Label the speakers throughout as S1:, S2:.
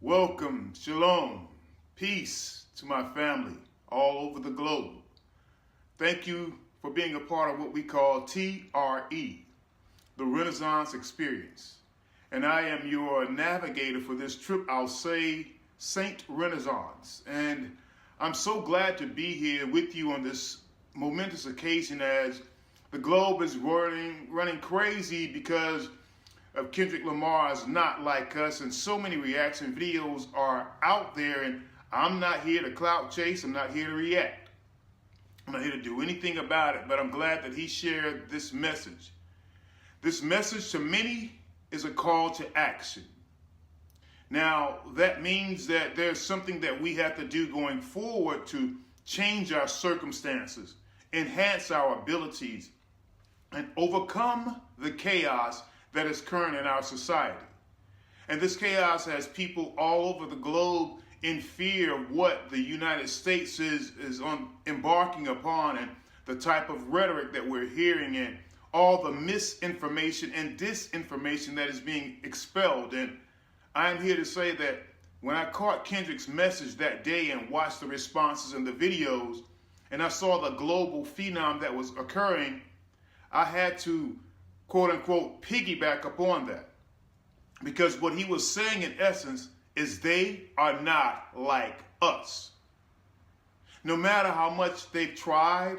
S1: Welcome, shalom, peace to my family all over the globe. Thank you for being a part of what we call TRE, the Renaissance Experience. And I am your navigator for this trip, I'll say, Saint Renaissance. And I'm so glad to be here with you on this momentous occasion as the globe is running crazy because of Kendrick Lamar's Not Like Us, and so many reaction videos are out there, and I'm not here to clout chase, I'm not here to react. I'm not here to do anything about it, but I'm glad that he shared this message. This message to many is a call to action. Now, that means that there's something that we have to do going forward to change our circumstances, enhance our abilities, and overcome the chaos that is current in our society. And this chaos has people all over the globe in fear of what the United States is embarking upon, and the type of rhetoric that we're hearing, and all the misinformation and disinformation that is being expelled. And I'm here to say that when I caught Kendrick's message that day and watched the responses and the videos, and I saw the global phenom that was occurring, I had to, quote unquote, piggyback upon that. Because what he was saying in essence is they are not like us. No matter how much they've tried,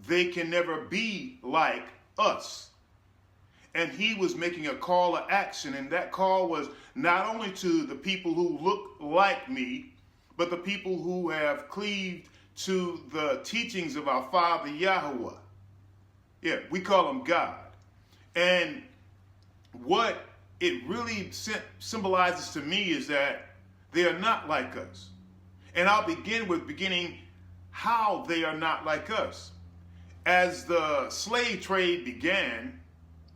S1: they can never be like us. And he was making a call to action, and that call was not only to the people who look like me, but the people who have cleaved to the teachings of our Father Yahweh. Yeah, we call him God. And what it really symbolizes to me is that they are not like us. And I'll begin with how they are not like us. As the slave trade began,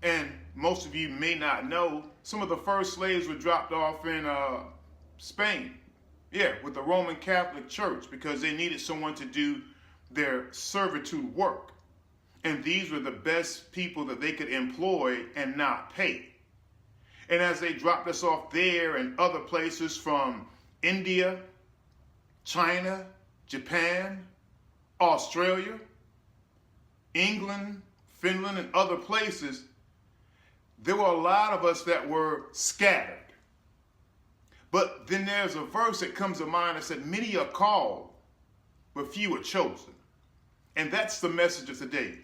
S1: and most of you may not know, some of the first slaves were dropped off in Spain. Yeah, with the Roman Catholic Church, because they needed someone to do their servitude work. And these were the best people that they could employ and not pay. And as they dropped us off there and other places from India, China, Japan, Australia, England, Finland, and other places, there were a lot of us that were scattered. But then there's a verse that comes to mind that said, many are called, but few are chosen. And that's the message of today.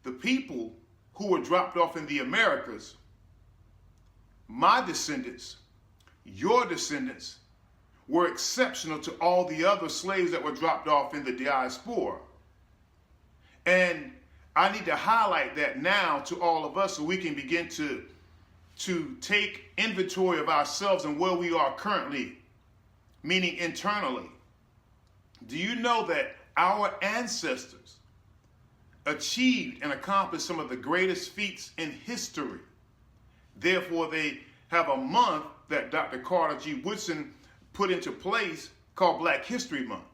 S1: The people who were dropped off in the Americas, my descendants, your descendants, were exceptional to all the other slaves that were dropped off in the diaspora. And I need to highlight that now to all of us so we can begin to take inventory of ourselves and where we are currently, meaning internally. Do you know that our ancestors achieved and accomplished some of the greatest feats in history? Therefore, they have a month that Dr. Carter G. Woodson put into place called Black History Month.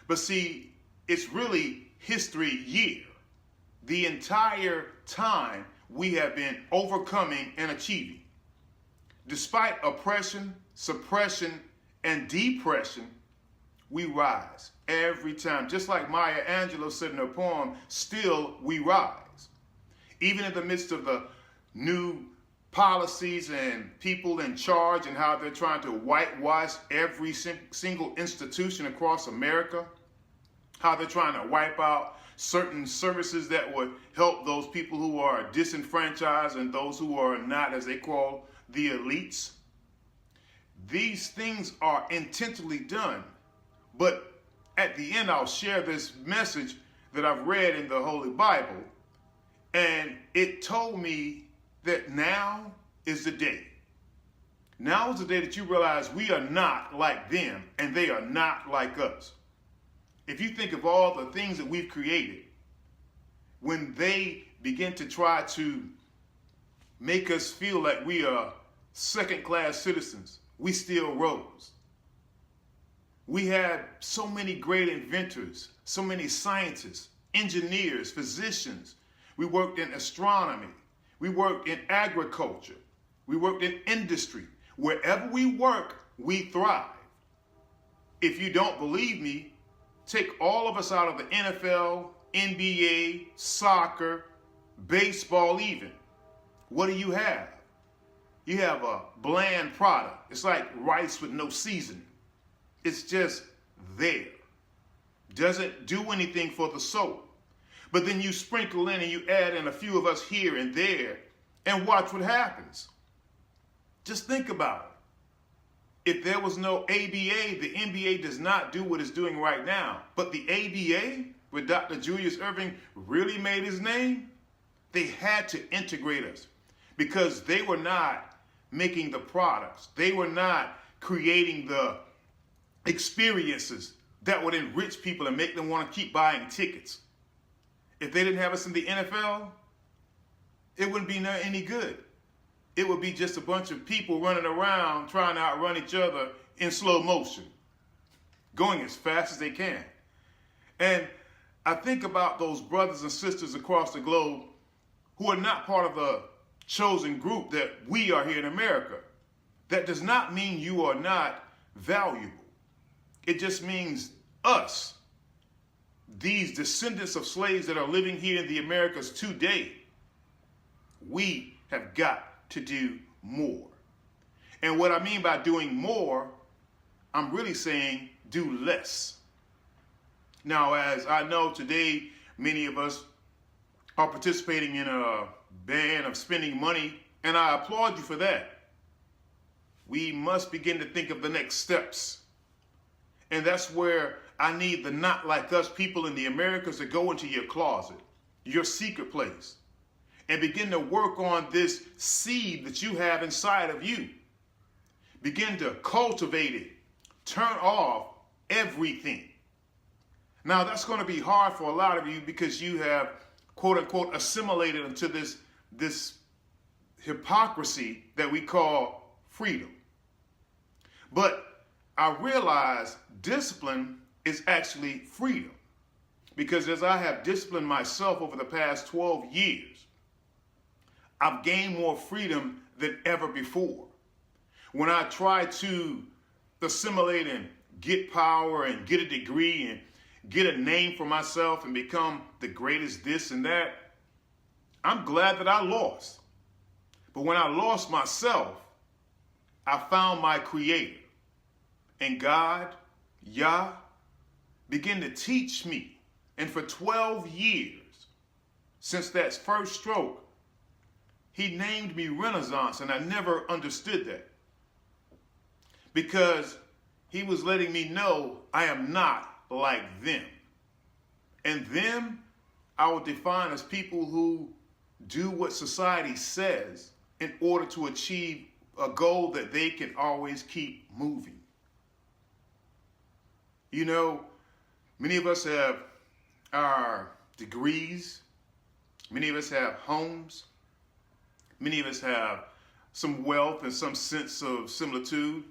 S1: But see, it's really History Year. The entire time we have been overcoming and achieving. Despite oppression, suppression, and depression, we rise every time. Just like Maya Angelou said in her poem, still we rise. Even in the midst of the new policies and people in charge and how they're trying to whitewash every single institution across America, how they're trying to wipe out certain services that would help those people who are disenfranchised and those who are not, as they call, the elites. These things are intentionally done. But at the end, I'll share this message that I've read in the Holy Bible, and it told me that now is the day. Now is the day that you realize we are not like them, and they are not like us. If you think of all the things that we've created, when they begin to try to make us feel like we are second-class citizens, we still rose. We had so many great inventors, so many scientists, engineers, physicians. We worked in astronomy. We worked in agriculture. We worked in industry. Wherever we work, we thrive. If you don't believe me, take all of us out of the NFL, NBA, soccer, baseball even. What do you have? You have a bland product. It's like rice with no seasoning. It's just there. Doesn't do anything for the soul. But then you sprinkle in and you add in a few of us here and there and watch what happens. Just think about it. If there was no ABA, the NBA does not do what it's doing right now. But the ABA, where Dr. Julius Erving really made his name, they had to integrate us because they were not making the products. They were not creating the experiences that would enrich people and make them want to keep buying tickets. If they didn't have us in the NFL, it wouldn't be any good. It would be just a bunch of people running around trying to outrun each other in slow motion, going as fast as they can. And I think about those brothers and sisters across the globe who are not part of the chosen group that we are here in America. That does not mean you are not valuable. It just means us, these descendants of slaves that are living here in the Americas today, we have got to do more. And what I mean by doing more, I'm really saying do less. Now, as I know today, many of us are participating in a ban of spending money, and I applaud you for that. We must begin to think of the next steps. And that's where I need the not like us people in the Americas to go into your closet, your secret place, and begin to work on this seed that you have inside of you. Begin to cultivate it. Turn off everything. Now, that's going to be hard for a lot of you because you have, quote unquote, assimilated into this hypocrisy that we call freedom. But I realize discipline is actually freedom. Because as I have disciplined myself over the past 12 years, I've gained more freedom than ever before. When I try to assimilate and get power and get a degree and get a name for myself and become the greatest this and that, I'm glad that I lost. But when I lost myself, I found my creator. And God, Yah, began to teach me. And for 12 years, since that first stroke, he named me Renaissance, and I never understood that. Because he was letting me know I am not like them. And them, I would define as people who do what society says in order to achieve a goal that they can always keep moving. You know, many of us have our degrees. Many of us have homes. Many of us have some wealth and some sense of similitude.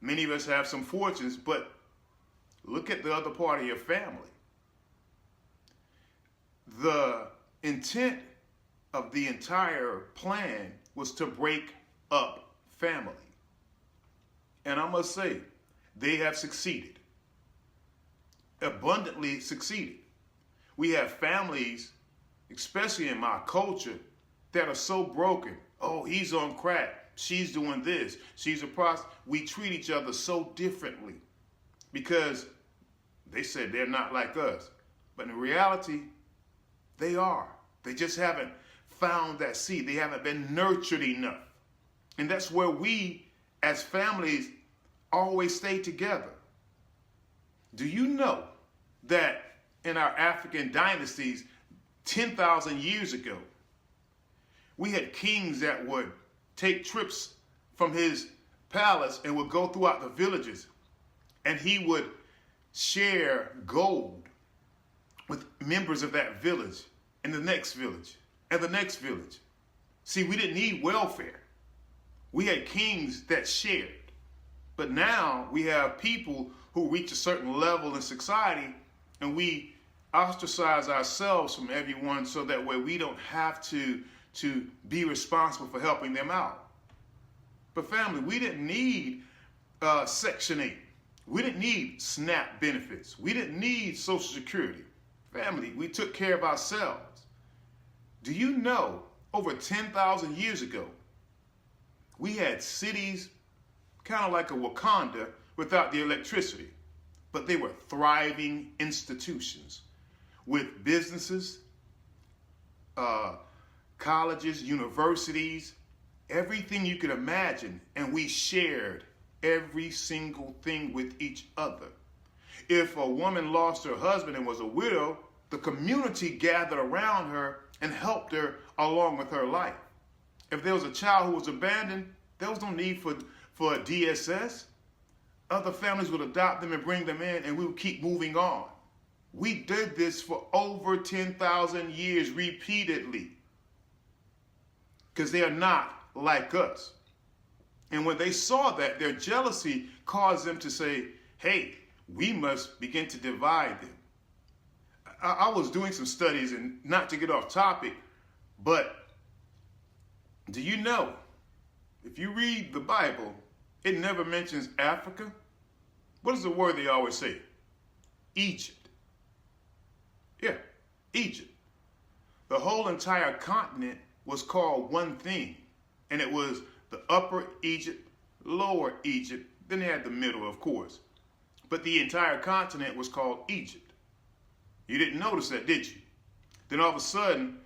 S1: Many of us have some fortunes, but look at the other part of your family. The intent of the entire plan was to break up family. And I must say, they have succeeded. Abundantly succeeded. We have families, especially in my culture, that are so broken. Oh, he's on crack. She's doing this. She's a prostitute. We treat each other so differently because they said they're not like us. But in reality, they are. They just haven't found that seed. They haven't been nurtured enough. And that's where we, as families, always stay together. Do you know that in our African dynasties, 10,000 years ago, we had kings that would take trips from his palace and would go throughout the villages, and he would share gold with members of that village and the next village and the next village. See, we didn't need welfare. We had kings that shared. But now we have people who reach a certain level in society and we ostracize ourselves from everyone so that way we don't have to be responsible for helping them out. But family, we didn't need Section 8. We didn't need SNAP benefits. We didn't need Social Security. Family, we took care of ourselves. Do you know, over 10,000 years ago, we had cities kind of like a Wakanda without the electricity, but they were thriving institutions with businesses, colleges, universities, everything you could imagine, and we shared every single thing with each other. If a woman lost her husband and was a widow, the community gathered around her and helped her along with her life. If there was a child who was abandoned, there was no need for a DSS. Other families would adopt them and bring them in, and we would keep moving on. We did this for over 10,000 years repeatedly because they are not like us. And when they saw that, their jealousy caused them to say, hey, we must begin to divide them. I was doing some studies, and not to get off topic, but do you know, if you read the Bible, it never mentions Africa. What is the word they always say? Egypt. Yeah, Egypt. The whole entire continent was called one thing, and it was the Upper Egypt, Lower Egypt, then they had the middle, of course. But the entire continent was called Egypt. You didn't notice that, did you? Then all of a sudden,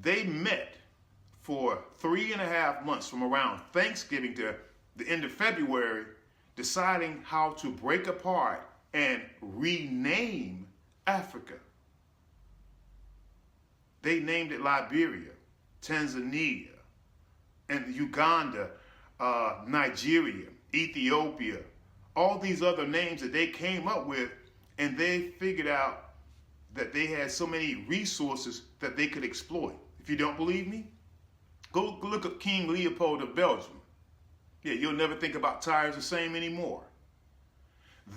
S1: they met for 3.5 months from around Thanksgiving to the end of February, deciding how to break apart and rename Africa. They named it Liberia, Tanzania, and Uganda, Nigeria, Ethiopia, all these other names that they came up with, and they figured out that they had so many resources that they could exploit. If you don't believe me, go look at King Leopold of Belgium. Yeah, you'll never think about tires the same anymore.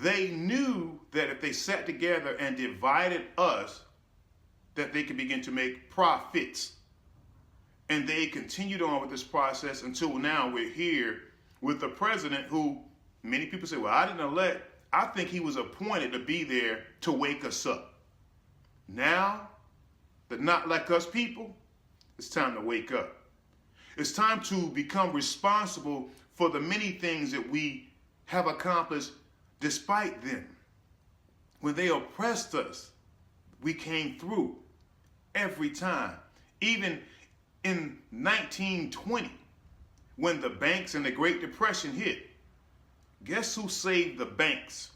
S1: They knew that if they sat together and divided us, that they could begin to make profits. And they continued on with this process until now we're here with the president who many people say, well, I didn't elect. I think he was appointed to be there to wake us up. Now, the not like us people, it's time to wake up. It's time to become responsible for the many things that we have accomplished despite them. When they oppressed us, we came through every time. Even in 1920, when the banks and the Great Depression hit, guess who saved the banks?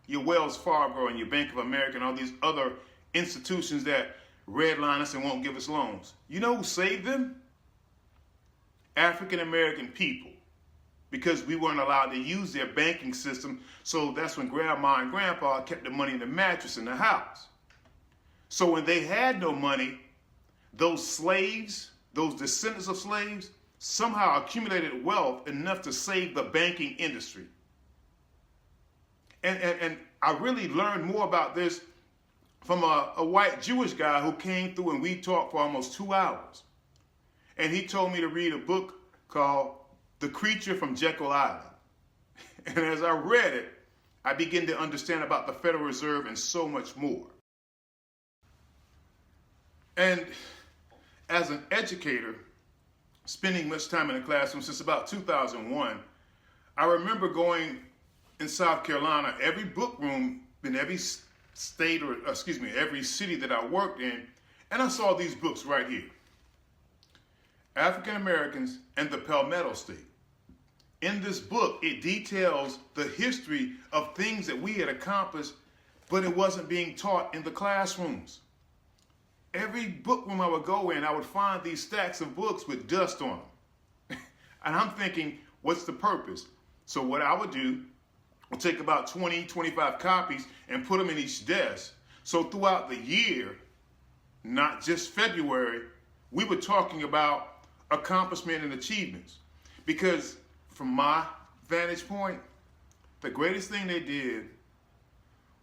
S1: Your Wells Fargo and your Bank of America and all these other institutions that redline us and won't give us loans. You know who saved them? African American people, because we weren't allowed to use their banking system. So that's when grandma and grandpa kept the money in the mattress in the house. So when they had no money, those slaves, those descendants of slaves, somehow accumulated wealth enough to save the banking industry. And I really learned more about this from a white Jewish guy who came through, and we talked for almost 2 hours. And he told me to read a book called The Creature from Jekyll Island. And as I read it, I began to understand about the Federal Reserve and so much more. And as an educator, spending much time in the classroom since about 2001, I remember going in South Carolina, every book room in every state, or every city that I worked in, and I saw these books right here. African Americans and the Palmetto State. In this book, it details the history of things that we had accomplished, but it wasn't being taught in the classrooms. Every book room I would go in, I would find these stacks of books with dust on them. And I'm thinking, what's the purpose? So what I would do, I'll take about 20, 25 copies and put them in each desk. So throughout the year, not just February, we were talking about accomplishment and achievements. Because from my vantage point, the greatest thing they did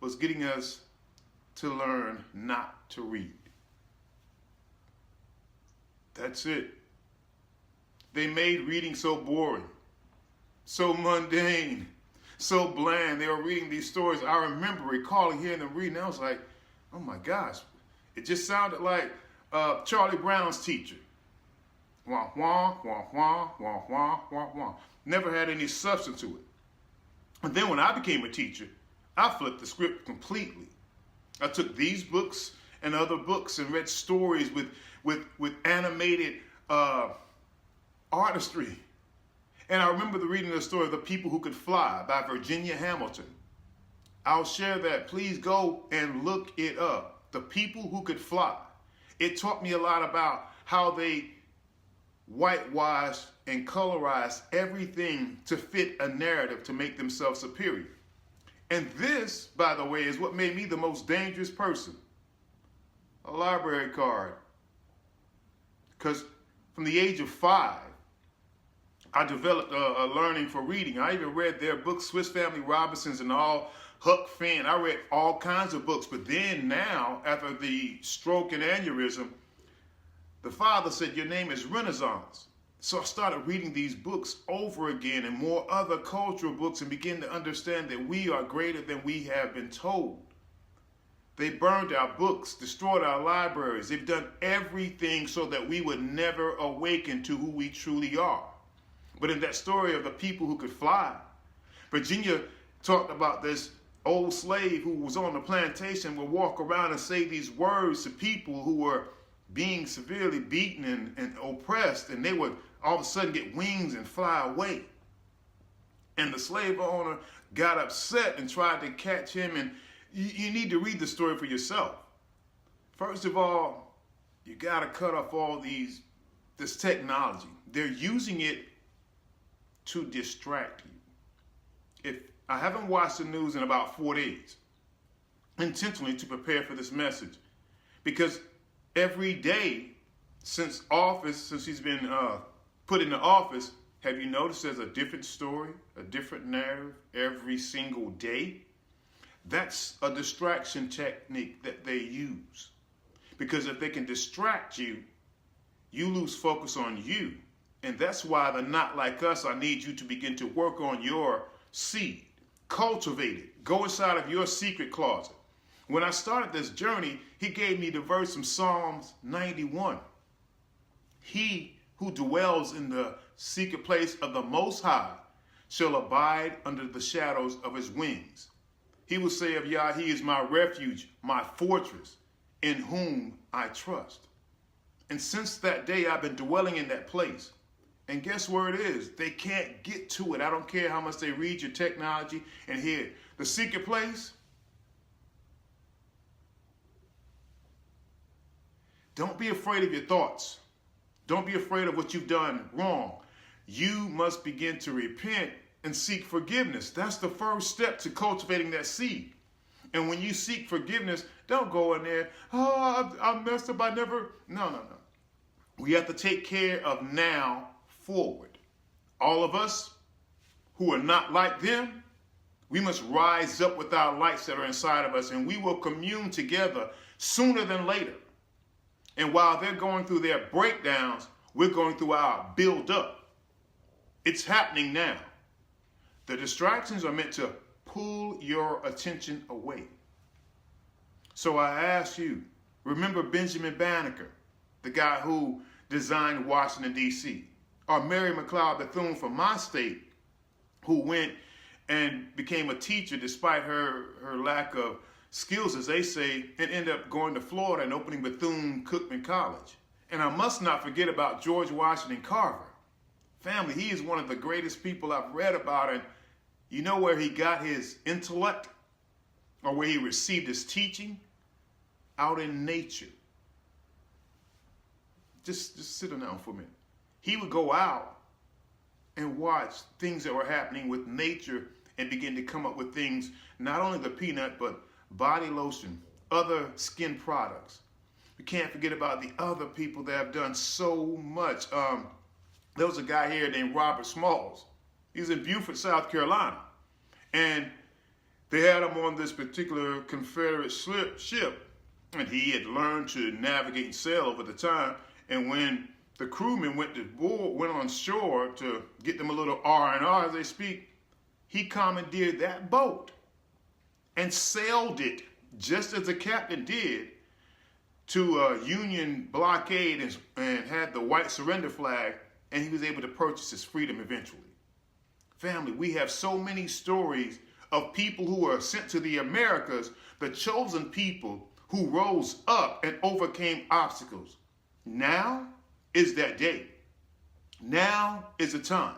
S1: was getting us to learn not to read. That's it. They made reading so boring. so mundane, so bland. They were reading these stories. I remember recalling hearing them reading. I was like, oh my gosh. It just sounded like Charlie Brown's teacher. Wah, wah, wah, wah, wah, wah, wah, wah. Never had any substance to it. And then when I became a teacher, I flipped the script completely. I took these books and other books and read stories with animated artistry. And I remember reading the story of The People Who Could Fly by Virginia Hamilton. I'll share that. Please go and look it up. The People Who Could Fly. It taught me a lot about how they whitewashed and colorized everything to fit a narrative to make themselves superior. And this, by the way, is what made me the most dangerous person. A library card. Because from the age of 5, I developed a learning for reading. I even read their books, Swiss Family Robinsons and all, Huck Finn. I read all kinds of books. But then now, after the stroke and aneurysm, the father said, your name is Renaissance. So I started reading these books over again and more other cultural books and began to understand that we are greater than we have been told. They burned our books, destroyed our libraries. They've done everything so that we would never awaken to who we truly are. But in that story of The People Who Could Fly, Virginia talked about this old slave who was on the plantation would walk around and say these words to people who were being severely beaten and oppressed, and they would all of a sudden get wings and fly away. And the slave owner got upset and tried to catch him, and you need to read the story for yourself. First of all, you got to cut off all this technology. They're using it to distract you. If I haven't watched the news in about 4 days, intentionally to prepare for this message, because every day since he's been put in the office, have you noticed there's a different story, a different narrative every single day? That's a distraction technique that they use. Because if they can distract you, you lose focus on you. And that's why the Not Like Us, I need you to begin to work on your seed. Cultivate it. Go inside of your secret closet. When I started this journey, he gave me the verse from Psalms 91. He who dwells in the secret place of the Most High shall abide under the shadows of his wings. He will say of Yah, he is my refuge, my fortress, in whom I trust. And since that day, I've been dwelling in that place. And guess where it is? They can't get to it. I don't care how much they read your technology and hear it. The secret place. Don't be afraid of your thoughts. Don't be afraid of what you've done wrong. You must begin to repent and seek forgiveness. That's the first step to cultivating that seed. And when you seek forgiveness, don't go in there, oh, I messed up, I never. No. We have to take care of now forward. All of us who are not like them, we must rise up with our lights that are inside of us, and we will commune together sooner than later. And while they're going through their breakdowns, we're going through our build up. It's happening now. The distractions are meant to pull your attention away. So I ask you, remember Benjamin Banneker, the guy who designed Washington, D.C., or Mary McLeod Bethune from my state, who went and became a teacher despite her lack of skills, as they say, and ended up going to Florida and opening Bethune-Cookman College. And I must not forget about George Washington Carver. Family, he is one of the greatest people I've read about, and you know where he got his intellect or where he received his teaching? Out in nature. Just sit down for a minute. He would go out and watch things that were happening with nature and begin to come up with things, not only the peanut, but body lotion, other skin products. We can't forget about the other people that have done so much. There was a guy here named Robert Smalls. He's in Beaufort, South Carolina. And they had him on this particular Confederate ship. And he had learned to navigate and sail over the time. And when the crewmen went on shore to get them a little R&R as they speak. He commandeered that boat and sailed it, just as the captain did, to a Union blockade and had the white surrender flag, and he was able to purchase his freedom eventually. Family, we have so many stories of people who were sent to the Americas, the chosen people who rose up and overcame obstacles. Now is that day. Now is the time.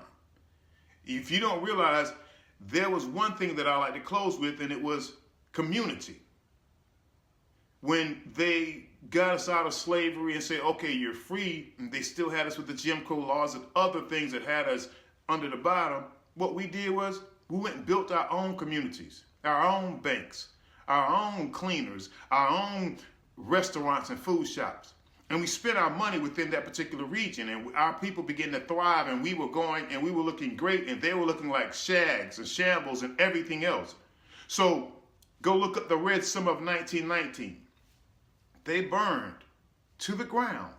S1: If you don't realize, there was one thing that I like to close with, and it was community. When they got us out of slavery and said, okay, you're free, and they still had us with the Jim Crow laws and other things that had us under the bottom, what we did was we went and built our own communities, our own banks, our own cleaners, our own restaurants and food shops. And we spent our money within that particular region, and our people began to thrive, and we were going and we were looking great, and they were looking like shags and shambles and everything else. So go look up the Red Summer of 1919. They burned to the ground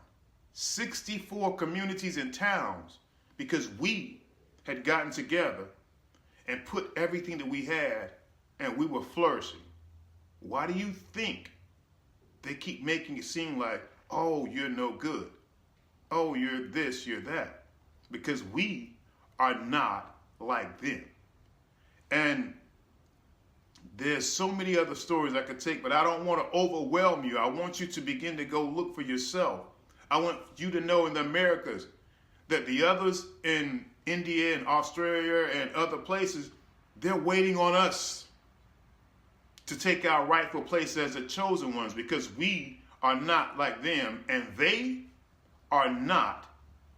S1: 64 communities and towns because we had gotten together and put everything that we had, and we were flourishing. Why do you think they keep making it seem like, oh, you're no good? Oh, you're this, you're that. Because we are not like them. And there's so many other stories I could take, but I don't want to overwhelm you. I want you to begin to go look for yourself. I want you to know in the Americas that the others in India and Australia and other places, they're waiting on us to take our rightful place as the chosen ones, because we are not like them and they are not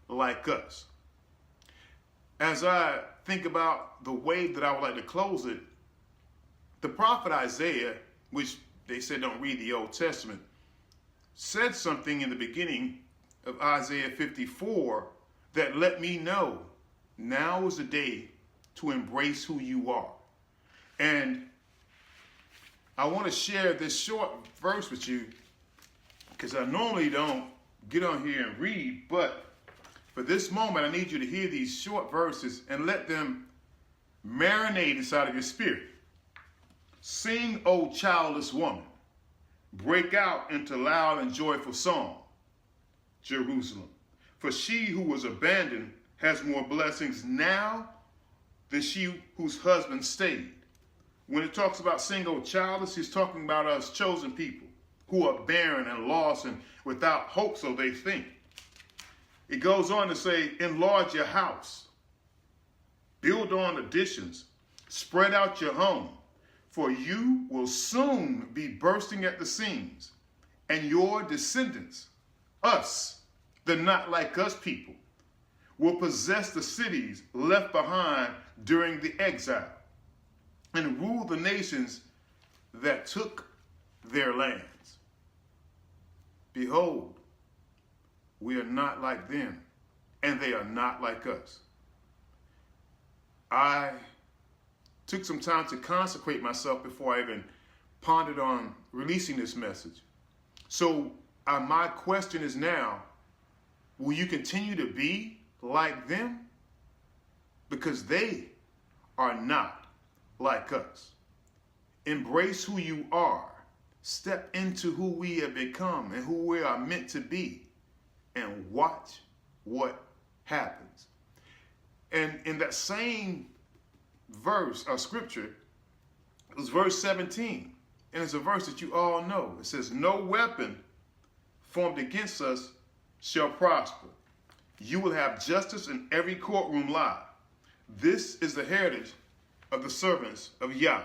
S1: like us. As I think about the way that I would like to close it, the prophet Isaiah, which they said don't read the Old Testament, said something in the beginning of Isaiah 54 that let me know now is the day to embrace who you are. And I want to share this short verse with you because I normally don't get on here and read, but for this moment, I need you to hear these short verses and let them marinate inside of your spirit. Sing, O childless woman, break out into loud and joyful song, Jerusalem. For she who was abandoned has more blessings now than she whose husband stayed. When it talks about sing, O childless, he's talking about us chosen people who are barren and lost and without hope, so they think. It goes on to say, enlarge your house, build on additions, spread out your home, for you will soon be bursting at the seams, and your descendants, us, the not like us people, will possess the cities left behind during the exile and rule the nations that took their lands. Behold, we are not like them, and they are not like us. I took some time to consecrate myself before I even pondered on releasing this message. So my question is now, will you continue to be like them? Because they are not like us. Embrace who you are. Step into who we have become and who we are meant to be, and watch what happens. And in that same verse or scripture, it was verse 17, and it's a verse that you all know. It says, no weapon formed against us shall prosper. You will have justice in every courtroom live. This is the heritage of the servants of Yah.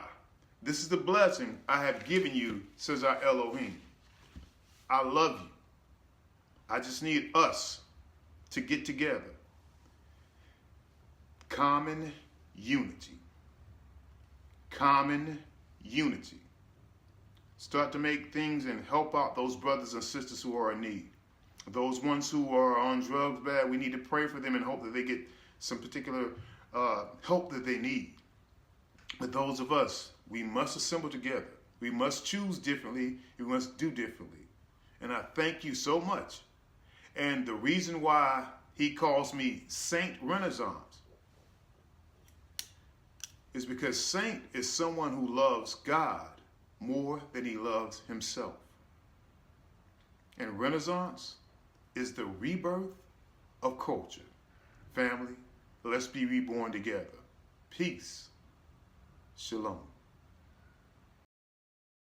S1: This is the blessing I have given you, says our Elohim. I love you. I just need us to get together. Common unity. Common unity. Start to make things and help out those brothers and sisters who are in need. Those ones who are on drugs bad, we need to pray for them and hope that they get some particular help that they need. But those of us, we must assemble together. We must choose differently. We must do differently. And I thank you so much. And the reason why he calls me Saint Renaissance is because saint is someone who loves God more than he loves himself. And Renaissance is the rebirth of culture. Family, let's be reborn together. Peace. Shalom.